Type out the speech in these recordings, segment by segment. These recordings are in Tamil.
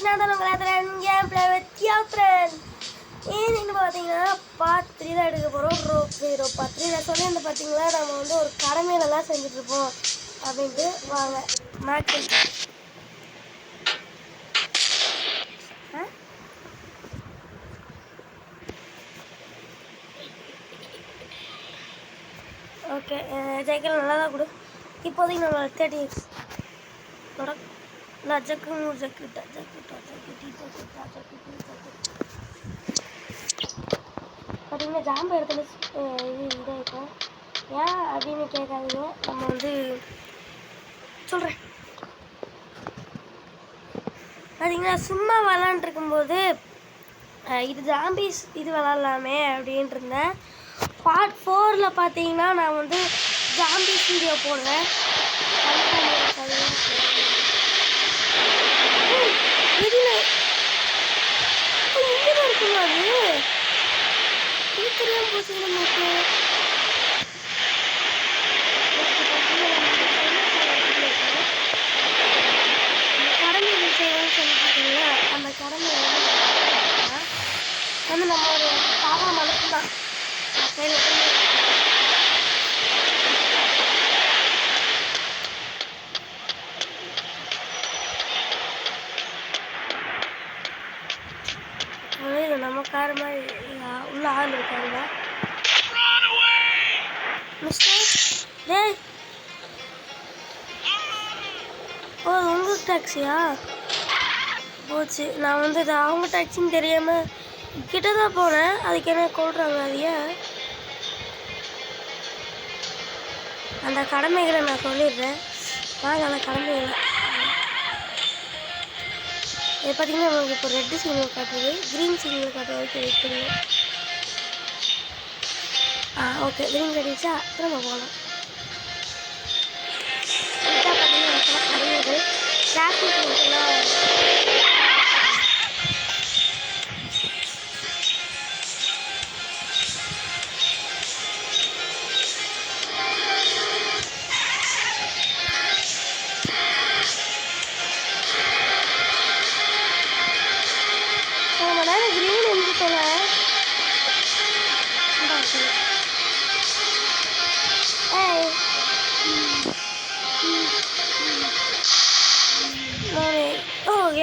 நான் உங்கள் கேம் பிளே வித் யாத்ரன். இன்னைக்கு பார்த்தீங்கன்னா பார்ட் 3 தான் எடுக்க போகிறோம். பார்ட் 3 நான் சொல்லி பார்த்தீங்களா நம்ம வந்து ஒரு கடமையிலலாம் செஞ்சுட்ருப்போம் அப்படின்ட்டு. வாங்க மேக்ஸ் ஓகே ஜெய்க்கல் நல்லா தான் கொடு. இப்போதைக்கு நம்ம 30x நான் ஜக்கு பார்த்தீங்கன்னா ஜாம்பு இடத்துல இது இதாகிருக்கும். ஏன் அப்படின்னு கேட்காதீங்க, நம்ம வந்து சொல்கிறேன். பார்த்தீங்கன்னா சும்மா விளாண்டுருக்கும்போது இது ஜாம்பிஸ் இது விளாட்லாமே அப்படின்ட்டு இருந்தேன். பார்ட் 4ல் பார்த்தீங்கன்னா நான் வந்து ஜாம்பிஸ் வீடியோ போடுறேன். இங்கேதான் இருக்குமா அது? இது தெரியாமல் போச்சு நமக்கு. கடமைகள் செய்யணும்னு சொல்லி பார்த்தீங்கன்னா அந்த கடமை வந்து நம்ம ஒரு சாதா மனசு தான் நம்ம கார் மாதிரி உள்ள ஆள் இருக்காங்க. டேய் ஓ உங்கள் டாக்ஸியா போச்சு. நான் வந்து இது அவங்க டாக்ஸின்னு தெரியாமல் கிட்ட தான் போனேன். அதுக்கு என்ன கொள்றாங்க? அது ஏன்? அந்த கடமைகளை நான் சொல்லிடுறேன். வாங்க அந்த கடமைகளை இது பார்த்தீங்கன்னா நமக்கு இப்போ ரெட்டு சிக்னல் காட்டுறது, க்ரீன் சிக்னல் காட்டுறது வரைக்கும் வெயிட் பண்ணுங்க. ஓகே க்ரீன் கட்டிச்சா நம்ம போகலாம். இதான் பார்த்தீங்கன்னா கடமைகள் டிராஃபிக் மட்டும்தான்.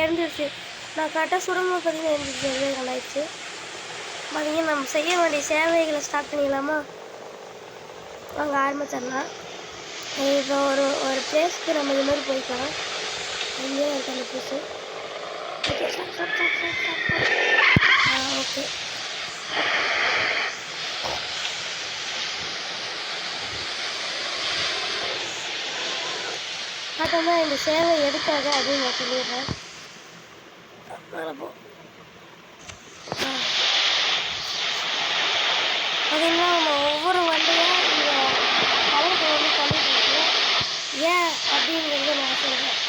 இறந்துருச்சு. நான் கரெக்டாக சுடும்போது பார்த்தீங்கன்னா இருந்துச்சு. நல்லாயிடுச்சு. பார்த்தீங்கன்னா நம்ம செய்ய வேண்டிய சேவைகளை ஸ்டார்ட் பண்ணிடலாமா? அங்கே ஆரம்பிச்சிடலாம். இப்போ ஒரு பிளேஸ்க்கு நம்ம இது மாதிரி போய்க்கலாம். அங்கேயே இருக்கு அந்த பிளேஸு. ஓகே ஓகே பார்த்தோம்னா இந்த சேவை எதுக்காக அப்படின்னு நான் சொல்லிடுறேன். பார்த்தீங்கன்னா நம்ம ஒவ்வொரு வண்டியாக இந்த கலருக்கு வந்து தள்ளிட்டு இருக்கோம். ஏன் அப்படிங்கிறது நான் சொல்கிறேன்.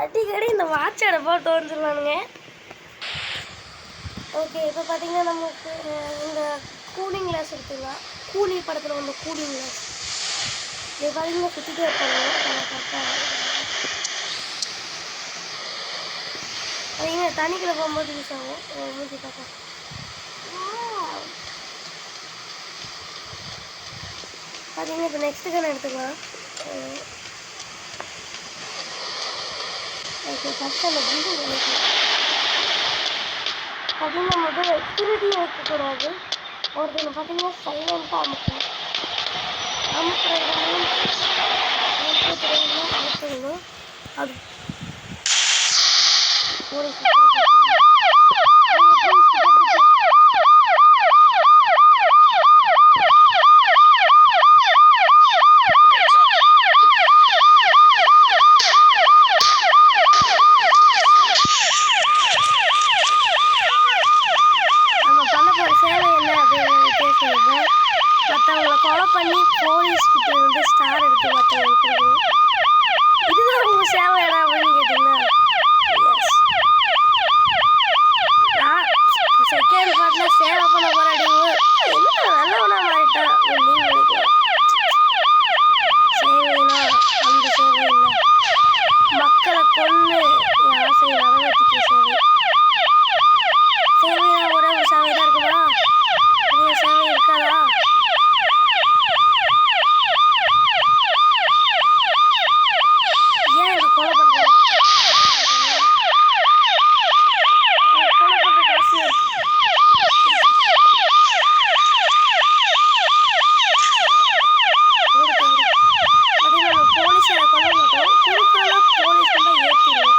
அடிக்கடி இந்த வாட்சோட போட்டு வந்துடுவானுங்க. ஓகே இப்போ பார்த்தீங்கன்னா நமக்கு இந்த கூலிங் கிளாஸ் எடுத்துக்கலாம். கூலி படத்தில் வந்து கூலிங் கிளாஸ் இது பார்த்தீங்கன்னா சுற்றிட்டே இருப்பாங்க. கரெக்டாக பார்த்தீங்கன்னா தண்ணிக்குள்ளே போகும்போது யூஸ் ஆகும். மூஞ்சி பார்க்கலாம். பார்த்தீங்கன்னா இப்போ நெக்ஸ்ட்டு கன் எடுத்துக்கலாம். ஓகே ஃபஸ்ட்டு அந்த பில்டிங் பண்ணிக்கலாம். பார்த்தீங்கன்னா முதல் எக்ஸ்பிரிட்டியும் வைக்கக்கூடாது. ஒருத்தங்க பார்த்தீங்கன்னா சைலண்ட்டாக அமுக்கணும். அமுக்கிறதுனா அமுக்கணும். அது ஒரு சொல்லியிருப்பேன். மற்றவங்களை கொலை பண்ணி போலீஸ்கிட்ட இருந்து ஸ்டார் எடுத்து மற்றவங்களுக்கு இதுதான் உங்கள் சேவை இடம் அப்படின்னு கேட்டிங்கன்னா செகண்ட் பார்ட்டில் சேவை பண்ண போராடிங்க என்ன நல்லவனா மாறிட்டான் அப்படின்னு நினைக்கிறேன். சேவைனா அந்த சேவை இல்லை, மக்களை கொண்டு என் ஆசையை நிறைவேற்றிக்கிற சேவை. சேவைனா ஒரே ஒரு சேவை தான் இருக்குமா? நிறைய சேவை இருக்காதா? ஏன் எனக்கு கொலை பண்ணுறேன்? கொலை பண்ணுற காசு பார்த்தீங்கன்னா நம்ம போலீஸை கொல்ல மாட்டோம், குறுக்கால போலீஸ் தான் ஏற்றிடுவோம்.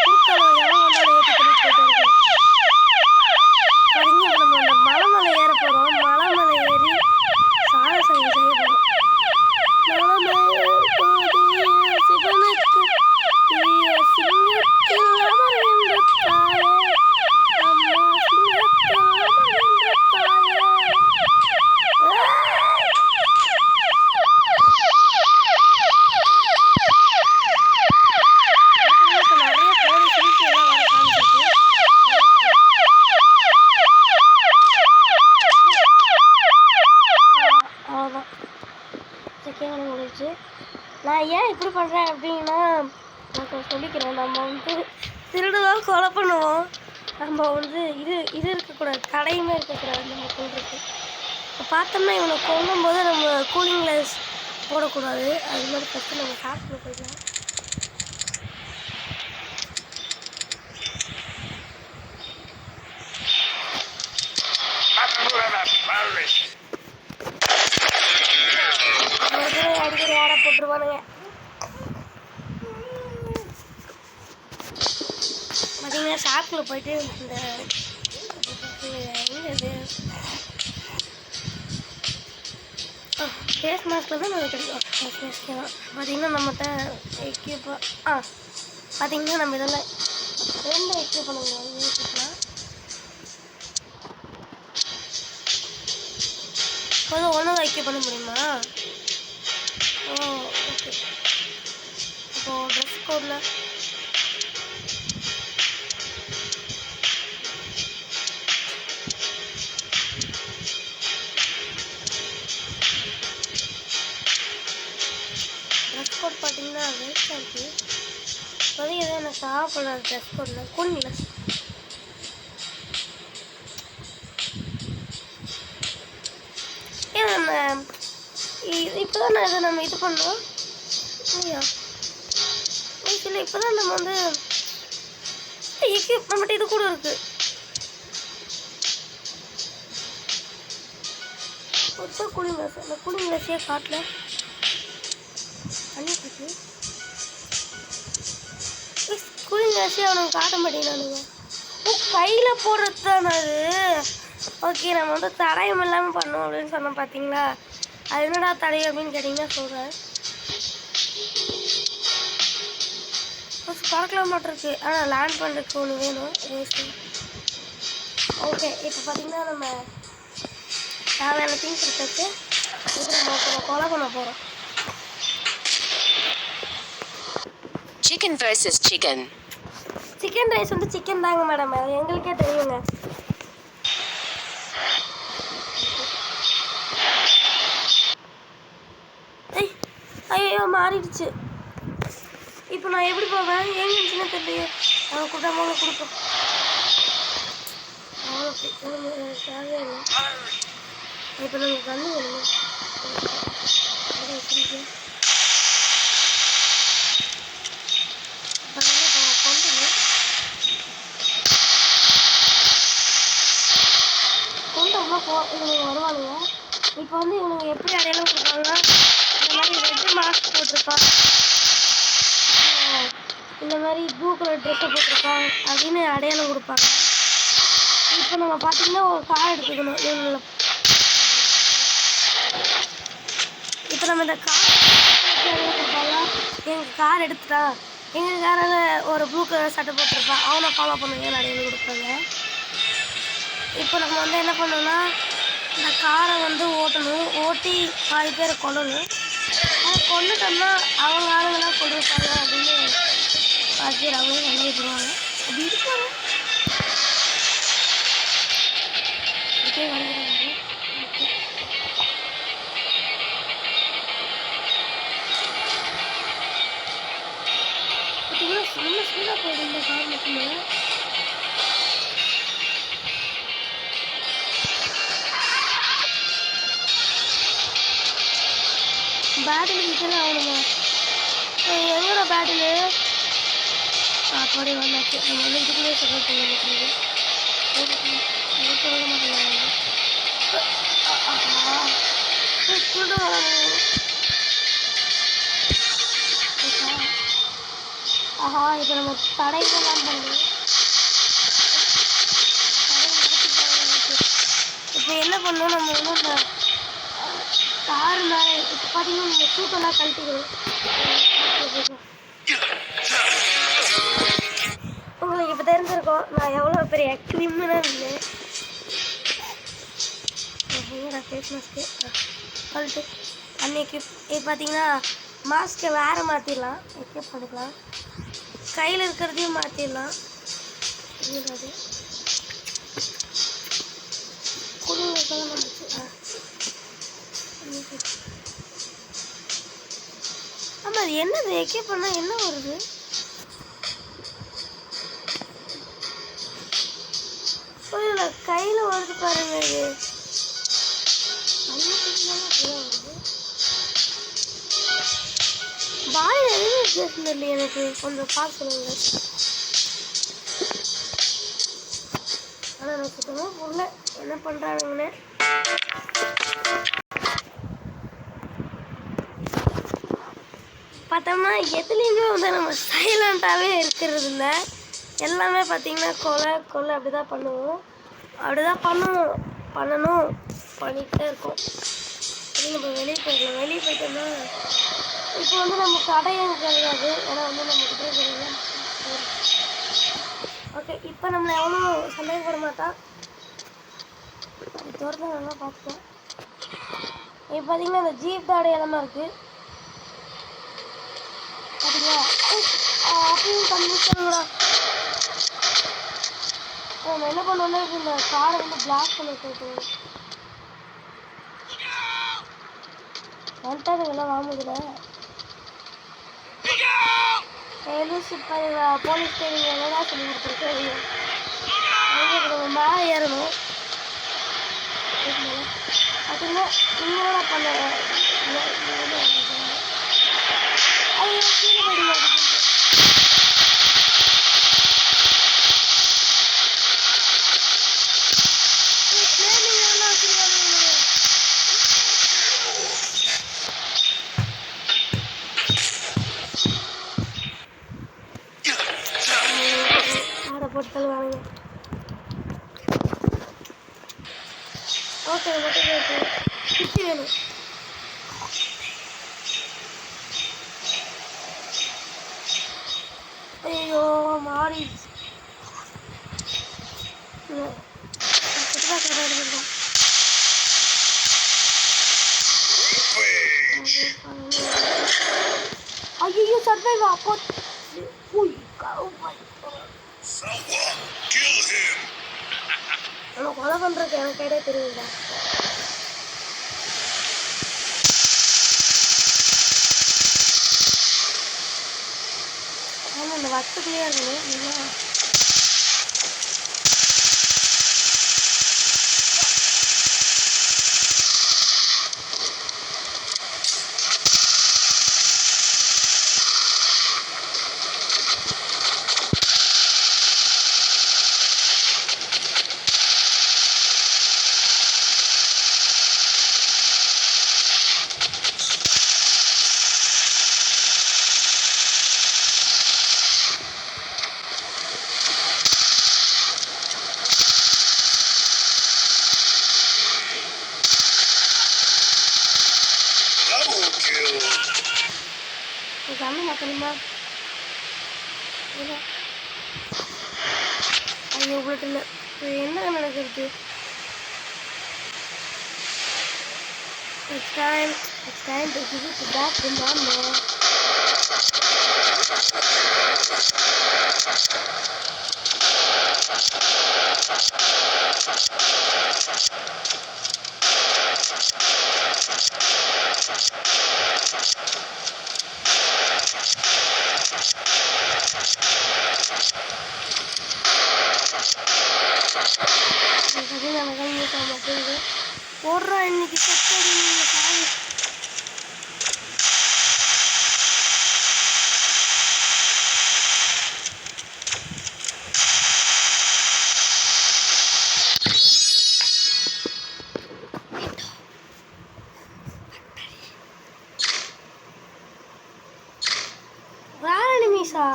குறுக்கால எவன் வந்தாலும் ஏற்றி பண்ணிட்டு போயிட்டு இருக்கோம். பார்த்தீங்கன்னா இப்போ நம்ம அந்த மலை மேலே ஏற போகிறோம். மலை மேலே ஏறி சாகசம் செய்ய போகிறோம். மலை மேலே சிவனுக்கு சிங்கத்தில் அமர்கின்ற தாயே, அம்மா சிங்கத்தில் அமர்கின்ற தாயே. இப்போ நிறைய போலீஸ் எல்லாம் வர காமிச்சிருக்கு. அவ்வளோதான், செகண்ட் முடிச்சு. நான் ஏன் இப்படி பண்ணுறேன் அப்படின்னா நான் சொல்லிக்கிறேன். நம்ம வந்து திருடுதான் கொலை பண்ணுவோம். நம்ம வந்து இது இருக்கக்கூடாது, தடையுமே இருக்கக்கூடாது நம்ம கொள்றதுக்கு. இப்போ பார்த்தோம்னா இவனை கொல்லும்போது நம்ம கூலிங் கிளாஸ் போடக்கூடாது. அது மாதிரி ஃபஸ்ட்டு நம்ம சாப்பிட்டு போயிடலாம். அடிக்கடி யாரை போட்டுருவானுங்க. பார்த்தீங்கன்னா ஷாப்பில் போயிட்டு இந்த ஃபேஸ் மாஸ்கில் தான் நமக்கு கிடைக்கும். ஃபேஸ் மாஸ்க்கு தான் பார்த்தீங்கன்னா நம்மகிட்ட எக்யூப்பா பார்த்தீங்கன்னா நம்ம இதெல்லாம் 2 எக்யூப் பண்ணுவோம். யூடியூப்லாம் கொஞ்சம் ஒன்று தான் எக்யூப் பண்ண முடியுமா? ஓ ஓகே. இப்போது ட்ரெஸ் கோடில் ட்ரெஸ் கோட் பார்த்தீங்கன்னா வேஸ்ட்டாக இருக்குது. இப்போதைக்கு எதாவது எனக்கு சாப்பிட்ற ட்ரெஸ் கோடில் கூலிங் ஏன் நம்ம இப்போ தான் நான் இதை நம்ம இது பண்ணோம். ஐயா இல்லை, இப்போ தான் நம்ம வந்து எக்யூப் நம்மகிட்ட இது கூட இருக்குது. மொத்தம் கூலிங் கிளாஸ், அந்த கூலிங் கிளாஸே காட்டல பண்ணிட்டு கூலிங் கிளாஸே அவனுக்கு காட்ட மாட்டேங்கிறானுங்க. கையில் போடுறது தானே அது. ஓகே, நம்ம வந்து தடயம் இல்லாமல் பண்ணோம் அப்படின்னு சொன்னோம் பார்த்தீங்களா? அது என்னடா தடயம் அப்படின்னு கேட்டிங்கன்னா சொல்கிறேன். பறக்கலாம் மாட்டிருக்கு, ஆனால் லேண்ட் பண்ணுறதுக்கு ஒன்று வேணும். வேஸ்ட்டு. ஓகே, இப்போ பார்த்தீங்கன்னா நம்ம தேவையான திங்ஸ் எடுத்து இது நம்ம கொலை பண்ண போகிறோம். Chicken versus chicken. Chicken rice வந்து சிக்கன் தாங்க மேடம், அது எங்களுக்கே தெரியுங்க. ஐயோ மாறிடுச்சு. இப்போ நான் எப்படி போவேன்? ஏன் சின்ன தெரியலையே. அவன் கூட்டாமல் கொடுப்போம். அவ்வளோ தேவையில்லை. இப்போ நமக்கு கண்ணு வேணும். கொண்டோம்னா இவனுங்க வருவானுங்க. இப்போ வந்து இவனுங்க எப்படி அடையாளம் கொடுப்பாங்கன்னா இந்த மாதிரி ரெட்டு மாஸ்க் போட்டிருப்பான், இந்த மாதிரி ப்ளூ கலர் ட்ரெஸ்ஸை போட்டிருப்பான் அப்படின்னு அடையாளம் கொடுப்பாங்க. இப்போ நம்ம பார்த்தீங்கன்னா ஒரு கார் எடுத்துக்கணும். இவங்கள இப்போ நம்ம இந்த கார் கொடுப்பாங்க. எங்கள் கார் எடுத்துட்டா, எங்கள் காரில் ஒரு ப்ளூ கலர் சட்டை போட்டிருப்பான், அவனை ஃபாலோ பண்ணுங்க அடையாளம் கொடுப்பாங்க. இப்போ நம்ம வந்து என்ன பண்ணோம்னா இந்த காரை வந்து ஓட்டணும், ஓட்டி பாதி பேரை கொல்லணும். அதை கொண்டுட்டோம்னா அவங்க ஆளுங்களாம் கொண்டிருப்பாங்க அப்படின்னு பாதி பேர் அவங்களே நினைவுப்படுவாங்க. அப்படி இருப்பாங்க. ஓகே வந்துடுறாங்க. ஓகே பார்த்தீங்கன்னா செம்ம ஸ்பீடாக போகுது இந்த கார் மட்டுமே. பேட்டில் கிட்டே ஆகணுமா? எங்கடா பேட்டிலு? அப்படி வந்தாச்சு. நம்ம வந்து இதுக்குள்ளேயே சப்போர்ட் பண்ண மாட்டேங்குது. சொல்ல மாட்டேங்கிறாங்க. ஆஹா இப்போ நம்ம தடைகள்லாம் பண்ணுது. இப்போ என்ன பண்ணோம் நம்ம வந்து அந்த கார் மேலே இப்போ பார்த்தீங்கன்னா நம்ம சூட்டெல்லாம் கழட்டிக்கணும். உங்களுக்கு இப்போ தெரிஞ்சிருக்கோம் நான் எவ்வளோ பெரிய கிரிமினல் இல்லை. ஃபேஸ் மாஸ்க்கு கழட்டு. அன்னைக்கு இப்போ பார்த்தீங்கன்னா மாஸ்க்கை வேறு மாற்றிடலாம், எக்கேப் பண்ணிக்கலாம். கையில் இருக்கிறதையும் மாற்றிடலாம். அது குடும்பத்தெல்லாம் வந்துச்சு. ஆமாம் அது என்னது எக்கேப் பண்ணால் என்ன வருது? புரியல. கையில் வருது பாருங்க. இது பாய் எதுவுமே வித்தியாசம் இல்லை எனக்கு. கொஞ்சம் பார்த்து சொல்லுங்க. ஆனால் நான் சுத்தமாக புரியல என்ன பண்ணுறாங்கன்னு. பார்த்தோம்னா எதுலேயுமே வந்து நம்ம சைலண்ட்டாகவே இருக்கிறது இல்லை. எல்லாமே பார்த்திங்கன்னா கொலை அப்படி தான் பண்ணுவோம். அப்படி தான் பண்ணணும் பண்ணிகிட்டே இருக்கோம். நம்ம வெளியே போயிடலாம். வெளியே போயிட்டோம்னா இப்போ வந்து நம்ம கடையும் கிடையாது. ஏன்னா வந்து நம்ம கிட்டே கிடையாது. ஓகே இப்போ நம்மளை எவ்வளோ சந்தேகப்பட மாட்டான். அது தோறத நல்லா பார்த்துக்கோம். இப்போ பார்த்தீங்கன்னா இந்த ஜீப் தான் அடையாளமாக இருக்குது. பார்த்தீங்களா அப்பயும் கண்டிப்பாங்களா நம்ம என்ன பண்ணோம்னா இப்போ இந்த காரை வந்து பிளாக் பண்ணி போய்க்கணும். வந்துட்டாருங்களா வாங்குதுல லூசி போலீஸ் ஸ்டேஷன் என்னடா சொல்லி கொடுத்துருக்கேன். நம்ம மேலே ஏறணும். பார்த்தீங்கன்னா இன்னோட பண்ண அது கீழே போயிடுங்க. போட்டு வாங்க. ஓகே மட்டும் குச்சி வேணும். ஐயோ மாறி ஐயோ சர்வைவ் அப்போ நம்ம கொலை பண்றதுக்கு எனக்கு கைடே தெரியுங்களா? ஆமாம் இந்த வட்டுக்குள்ளேயே இருக்கணும். Kami nakalima. Ayo, ulit na. என்ன நடக்குது? It's time to give it back to mama. போடுறா இன்னைக்கு செத்தடி நீங்க சாமி. வேற எனிமீஸா?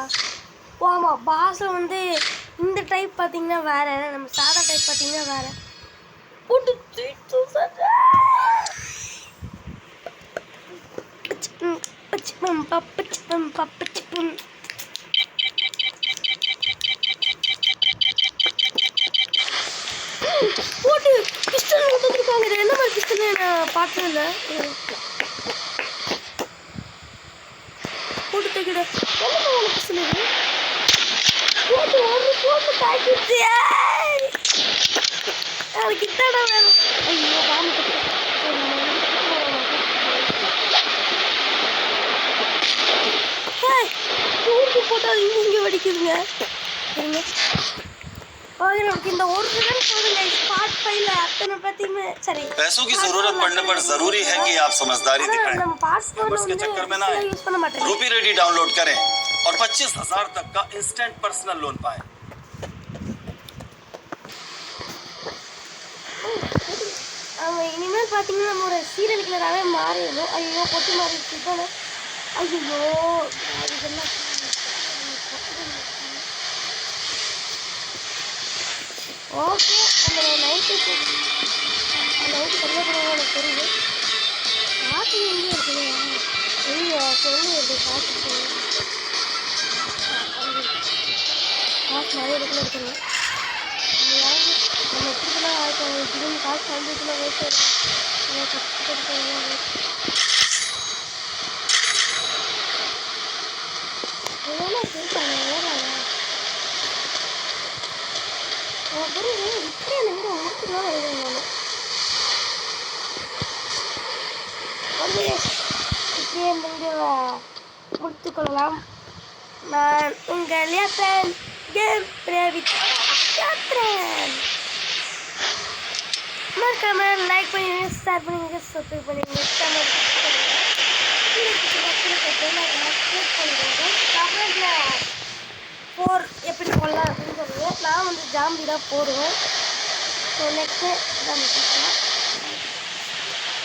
ஓ ஆமாம், பாஸை வந்து இந்த டைப் பார்த்தீங்கன்னா வேற, நம்ம சாதா டைப் பார்த்தீங்கன்னா வேற. போட்டு தூக்கிட்டு சார். போட்டு பிஸ்டல் கொடுத்துருக்காங்க. இது என்ன மாதிரி பிஸ்டல் நான் பார்த்ததில்ல. போட்டு தூக்கிட என்ன பிஸ்டல் இது? போட்டு ஒரு போட்டு தாக்கிடுச்சு. அதுக்கு இத்தனை வேணும். ஐயோ பாம்பு தூக்கு போட்டால் இங்கே வெடிக்குதுங்க. இந்த ஒரு ரன் போதுங்க. ஸ்பாட் ஃபைல அத்தனை பத்தியுமே சரி. पैसों की जरूरत पड़ने पर जरूरी है कि आप समझदारी दिखाएं। நம்ம பாஸ்வேர்ட் बस के चक्कर में ना யூஸ் பண்ண माटेंगे। रूपी रेडी डाउनलोड करें और 25,000 तक का इंस्टेंट पर्सनल लोन पाएं। அவங்க இனிமேல் பார்த்தீங்கன்னா நம்ம ஒரு சீரியல் கிளராகவே மாறிடணும். ஐயோ பொட்டு மாறிடுச்சு தானே. ஐயோ இதெல்லாம் ஓகே. அந்த 90 சரியாக கூட எனக்கு தெரியுது. காசு எங்கே இருக்குது? எங்கே சொல்லி இருக்குது காசு? காசு நிறைய இடத்துல இருக்குங்க. நம்ம எப்படிலாம் ஆயிட்டோம். திடீர்னு காசு வந்துச்சுன்னா வேஸ்ட் நம்ம கஷ்டப்பட்டு எவ்வளோ கேட்பாங்க. வேறாங்க புரியுது. இப்படியே அந்த வீடியோ முடிச்சுக்கலாம் எழுதுங்க. வந்து இப்படியே இந்த வீடியோவை முடித்துக்கொள்ளலாம். நான் உங்கள் லியாப்ரன் கேம் பிரேவித் லியாப்ரன். மறக்காம லைக் பண்ணுங்க, ஷேர் பண்ணுங்க, சப்ஸ்கிரைப் பண்ணுங்க, கமெண்ட் பண்ணுங்க. 4 எப்படி போடலாம் அப்படின்னு சொல்லுவேன். நான் வந்து ஜாம்பி தான் போடுவேன். ஸோ நெக்ஸ்ட்டு ஜாம்பி பார்க்கலாம்.